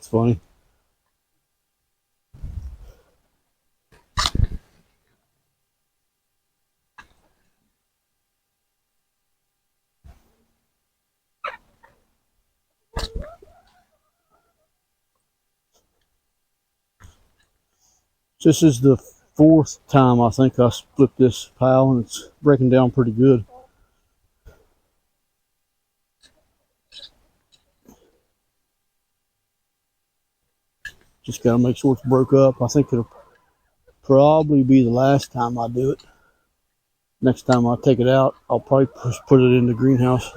That's funny. This is the fourth time I think I split this pile, and it's breaking down pretty good. Just got to make sure it's broke up. I think it'll probably be the last time I do it. Next time I take it out, I'll probably put it in the greenhouse.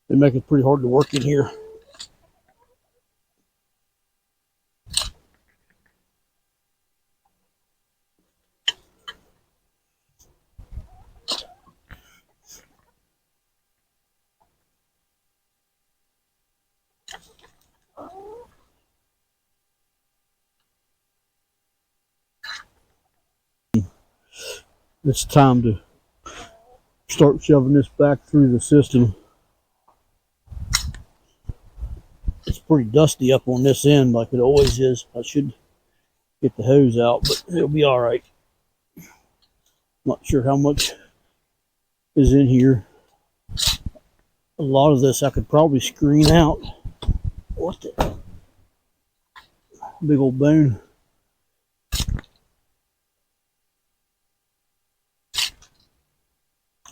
They make it pretty hard to work in here. It's time to start shoving this back through the system. It's pretty dusty up on this end like it always is. I should get the hose out, but it'll be all right. Not sure how much is in here. A lot of this I could probably screen out. What the? Big old bone.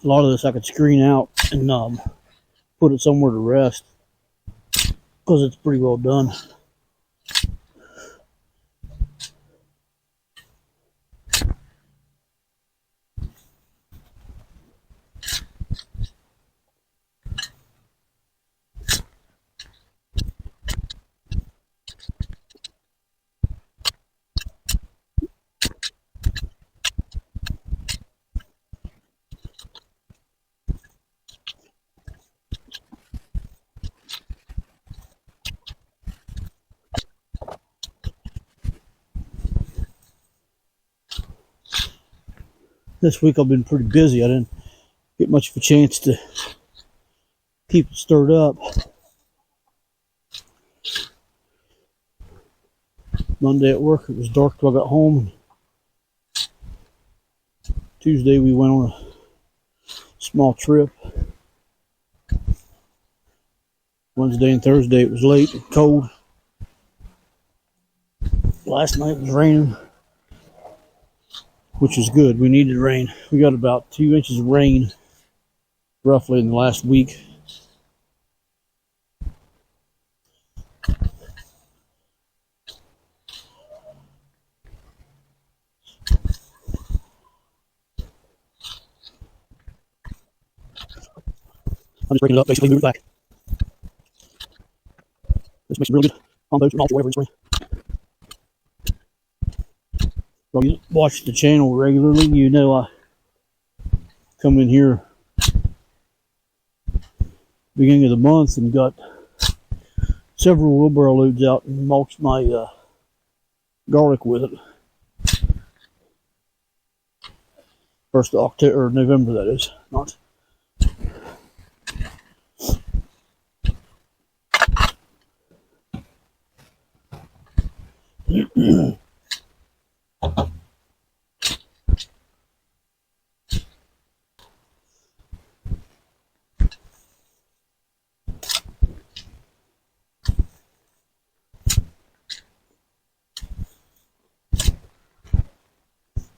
A lot of this I could screen out and put it somewhere to rest because it's pretty well done. This week I've been pretty busy. I didn't get much of a chance to keep it stirred up. Monday at work it was dark till I got home. Tuesday we went on a small trip. Wednesday and Thursday it was late and cold. Last night it was raining, which is good. We needed rain. We got about 2 inches of rain roughly in the last week. I'm just breaking it up, basically move it back. This makes some really good compost or mulch or whatever in spring. Well, you watch the channel regularly, you know I come in here beginning of the month and got several wheelbarrow loads out and mulched my garlic with it. 1st of October or November, that is. Not.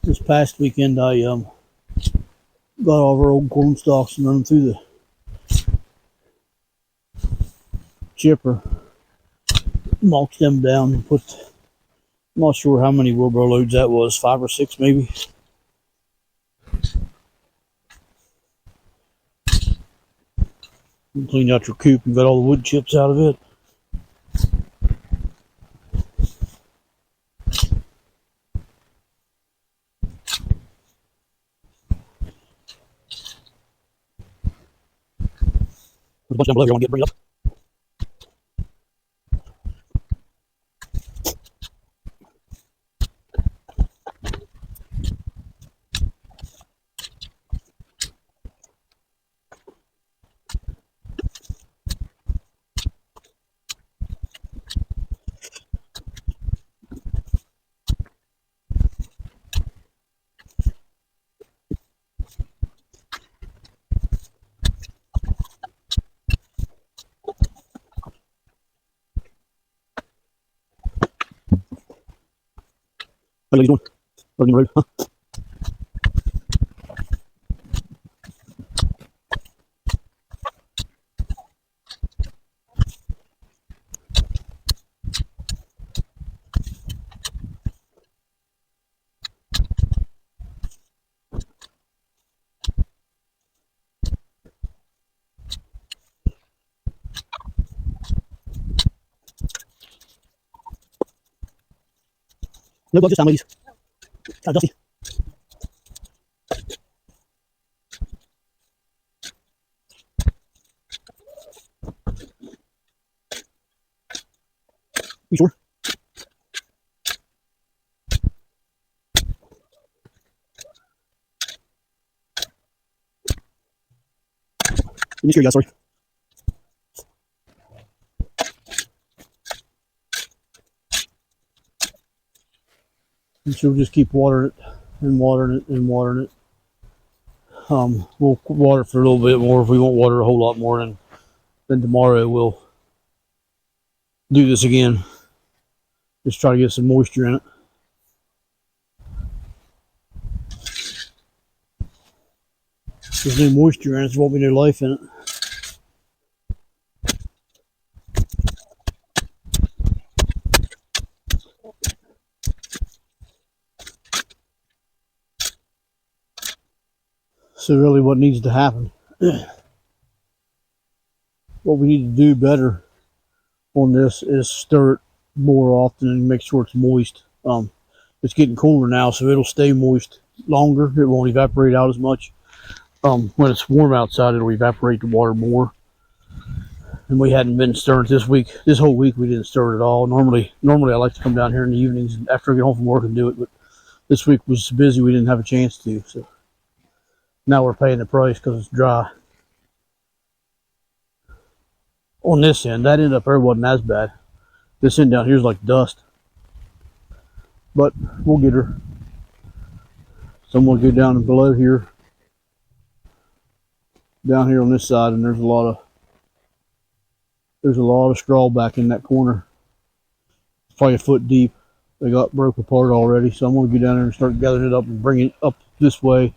This past weekend I got all of our old corn stalks and run them through the chipper, mulched them down and put, I'm not sure how many wheelbarrow loads that was, 5 or 6 maybe. You clean out your coop and got all the wood chips out of it. There's a bunch down below here I want to bring it up. How you doing? Running the road, huh? No bugs this time, ladies. Kind of dusty. You sure? Let me scare you guys, sorry. And she'll just keep watering it and watering it and watering it. We'll water for a little bit more. If we won't water a whole lot more, then tomorrow we'll do this again. Just try to get some moisture in it. There's no moisture in it, there won't be no life in it. So really what needs to happen, what we need to do better on this is stir it more often and make sure it's moist. It's getting cooler now, so it'll stay moist longer. It won't evaporate out as much. When it's warm outside, it'll evaporate the water more. And we hadn't been stirring this week. This whole week we didn't stir it at all. Normally I like to come down here in the evenings after I get home from work and do it, but this week was busy. We didn't have a chance to. So now we're paying the price because it's dry. On this end, that end up there wasn't as bad. This end down here is like dust. But we'll get her. Someone go down below here. Down here on this side, and there's a lot of straw back in that corner. It's probably a foot deep. They got broke apart already, so I'm gonna go down there and start gathering it up and bring it up this way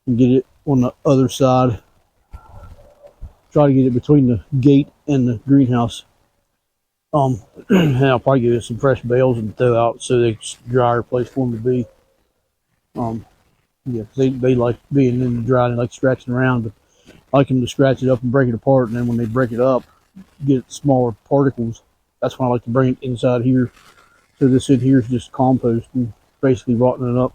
and get it on the other side. Try to get it between the gate and the greenhouse. And I'll probably give it some fresh bales and throw out so it's a drier place for them to be. Yeah, they like being in the dry and like scratching around, but I like them to scratch it up and break it apart, and then when they break it up, get smaller particles. That's when I like to bring it inside here. So this in here is just compost and basically rotting it up.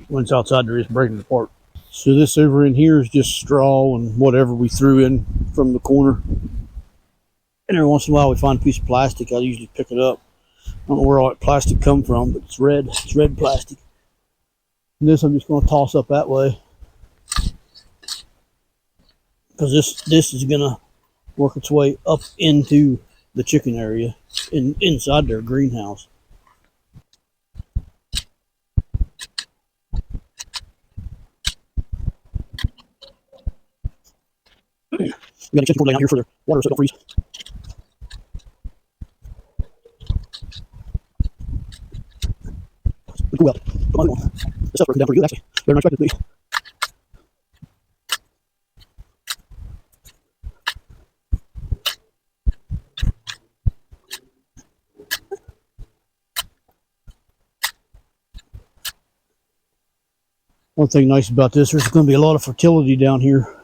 When it's outside, there is breaking it apart. So this over in here is just straw and whatever we threw in from the corner. And every once in a while we find a piece of plastic. I usually pick it up. I don't know where all that plastic come from, but it's red. It's red plastic. And this I'm just going to toss up that way. Because this is going to work its way up into the chicken area inside their greenhouse. We got a chicken coop laying out here for their water so it don't freeze. Cool out. Come on, this stuff's working down pretty good actually. Better than I expected it to be. One thing nice about this, there's going to be a lot of fertility down here.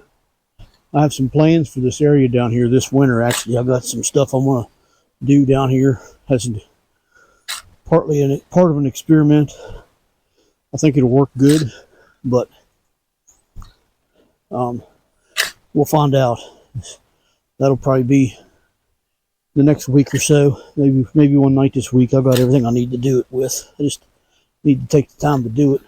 I have some plans for this area down here this winter. Actually, I've got some stuff I want to do down here. That's partly part of an experiment. I think it'll work good, but we'll find out. That'll probably be the next week or so. Maybe one night this week. I've got everything I need to do it with. I just need to take the time to do it.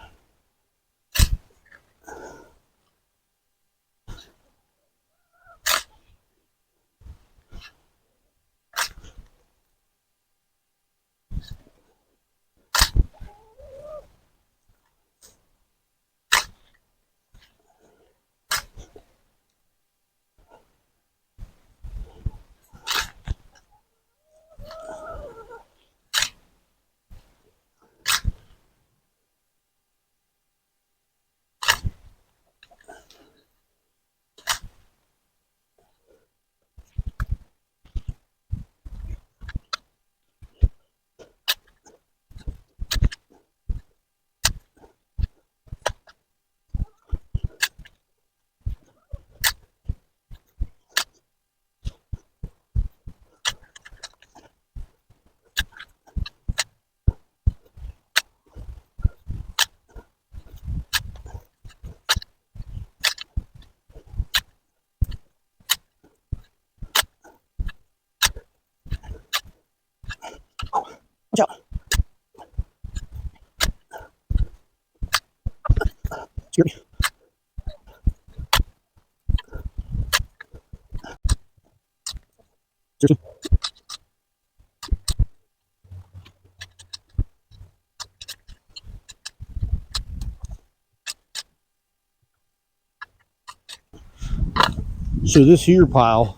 So this here pile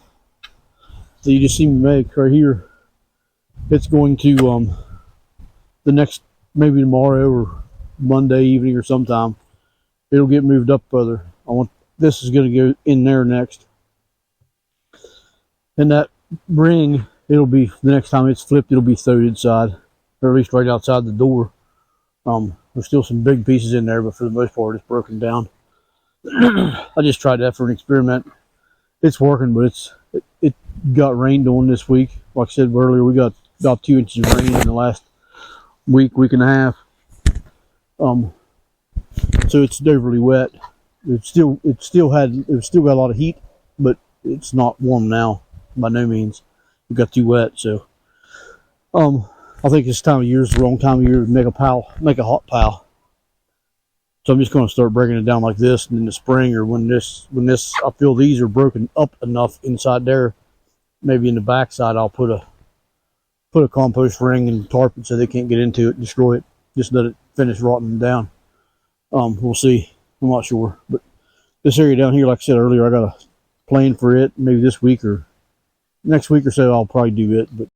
that you just see me make right here, it's going to the next, maybe tomorrow or Monday evening or sometime, it'll get moved up further. This is going to go in there next, and that ring, it'll be, the next time it's flipped, it'll be thrown inside, or at least right outside the door. There's still some big pieces in there, but for the most part it's broken down. I just tried that for an experiment. It's working, but it got rained on this week. Like I said earlier, we got about 2 inches of rain in the last week and a half. So it's overly wet. It still got a lot of heat, but it's not warm now by no means. It got too wet, so I think this time of year is the wrong time of year to make a hot pile. So I'm just going to start breaking it down like this, and in the spring, or when I feel these are broken up enough inside there, maybe in the back side, I'll put a compost ring and tarp it so they can't get into it and destroy it. Just let it finish rotting down. We'll see. I'm not sure, but this area down here, like I said earlier, I got a plan for it. Maybe this week or next week or so, I'll probably do it. But